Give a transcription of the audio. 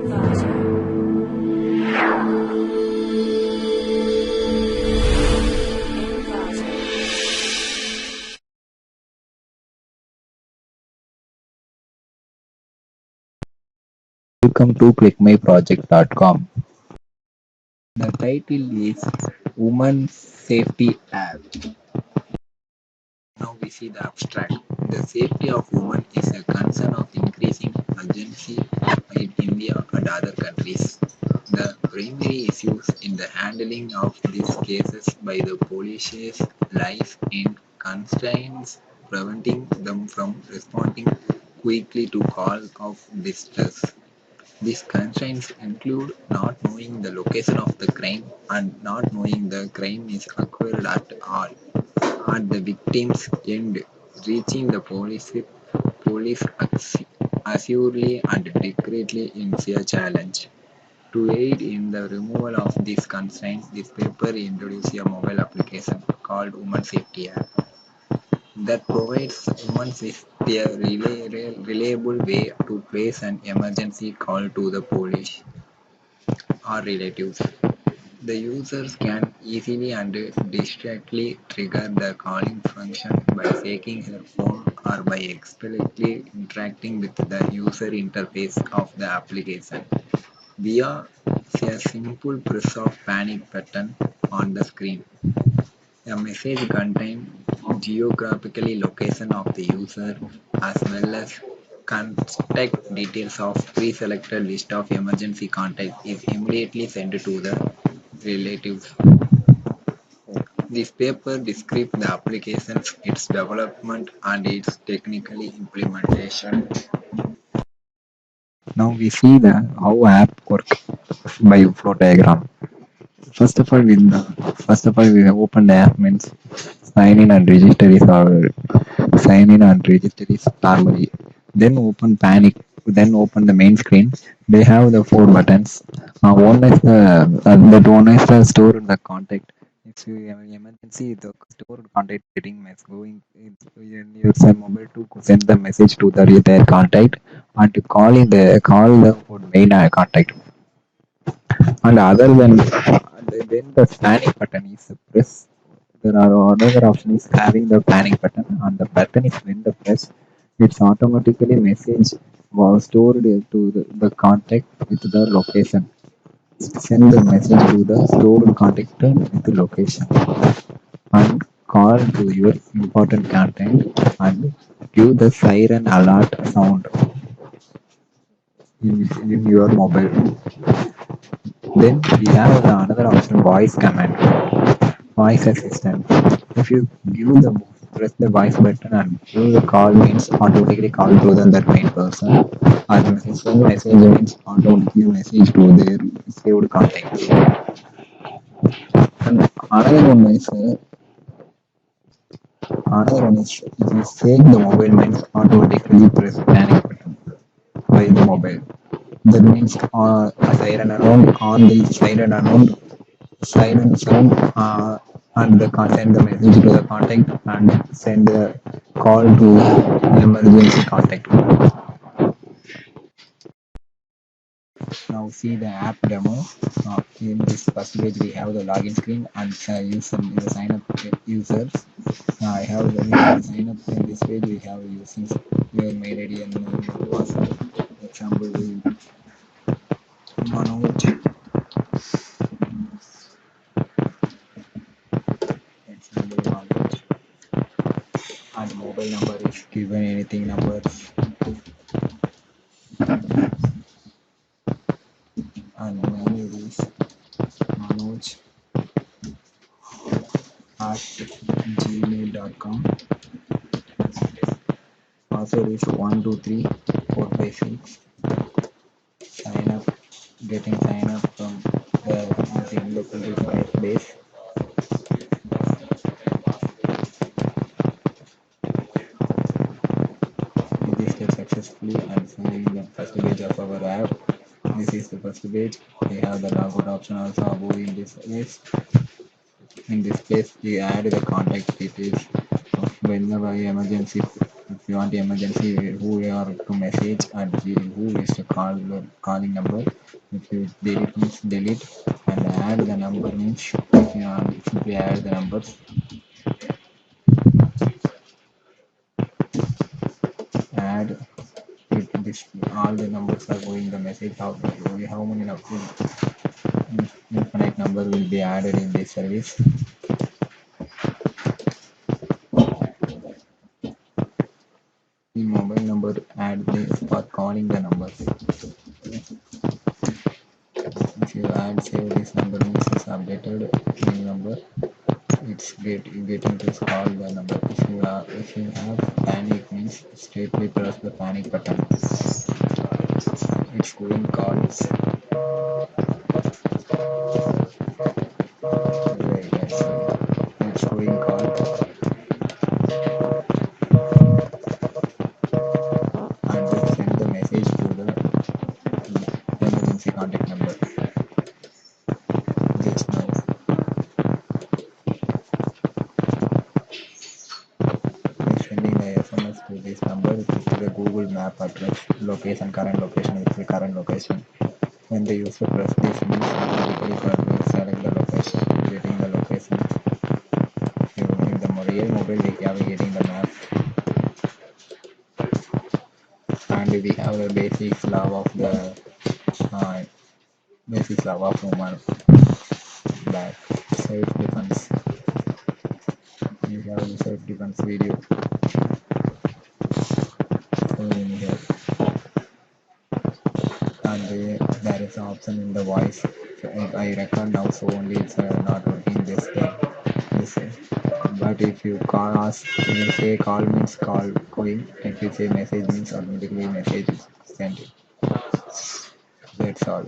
Welcome to ClickMyProject.com. The title is Woman Safety App. Now we see the abstract. The safety of women is a concern of increasing urgency in India and other countries. The primary issues in the handling of these cases by the police lies in constraints preventing them from responding quickly to call of distress. These constraints include not knowing the location of the crime and not knowing the crime is occurred at all. At the victim's end, reaching the police assuredly and discreetly is a challenge. To aid in the removal of these constraints, this paper introduces a mobile application called Women Safety App that provides women with a reliable way to place an emergency call to the police or relatives. The users can easily and distinctly trigger the calling function by taking her phone or by explicitly interacting with the user interface of the application via a simple press of panic button on the screen. A message contains geographically location of the user as well as contact details of pre-selected list of emergency contacts is immediately sent to the relatives. This paper describes the applications, its development, and its technical implementation. Now we see the how app work by flow diagram. First of all, we have opened the app means sign in and register is our sign in and register is normally. Then open panic. Then open the main screen. They have the four buttons. One is that one is the store the contact. If you have an emergency, the stored contact getting mess going. You use a mobile to send the message to their contact and to call the main contact. And other than then the panic button is press. There are another option is having the panic button, and the button is when the press, it's automatically message was stored to contact with the location. Send the message to the stored contact with the location and call to your important content and give the siren alert sound in your mobile. Then we have another option voice command. Voice assistant. If you give the press the voice button and give the call means automatically call to the that main person. Or send message means automatically message to their saved contacts. And another one is if you save the mobile means automatically press panic button by the mobile. That means a siren alarm on the siren sound and send the message to the contact and send a call to emergency contact. Now see the app demo. In this first page we have the login screen and user the sign up users. I have the sign up in this page we have using your mail ID and password. Example Manoj. Example Manoj. And mobile number is given anything numbers and mail is manoj at gmail.com. Password is 123456. Sign up, getting sign up from the local device base. Register successfully and see the first page of our app. This is the first page. We have the logout option also above in this place. In this place, we add the contact details of whenever emergency you want the emergency, who you are to message, and who is to call the calling number. If you delete means delete, and add the number means you simply add the numbers. Add it, this all the numbers are going the message, how many numbers, infinite number will be added in this service. The mobile number add this for calling the numbers. If you add save this number means it's updated new number, it's getting to call the number. If you have panic means straightly press the panic button. It's going calls. Wait, let's see. It's going call and will send the message to the emergency contact number. Just now. It's sending the SMS to this number, which is the Google Map address, location, current location, which is the current location. When the user press this means automatically will select the location, getting the location. You in the real mobile we have getting the map, and we have the uh, basic law of human, that self defense. We have the self defense video. So in here, and there is an option in the voice. So I record now, so only it's not working this way. This way. But if you call us, if you say call means call going. If you say message means automatically message is sent. That's all.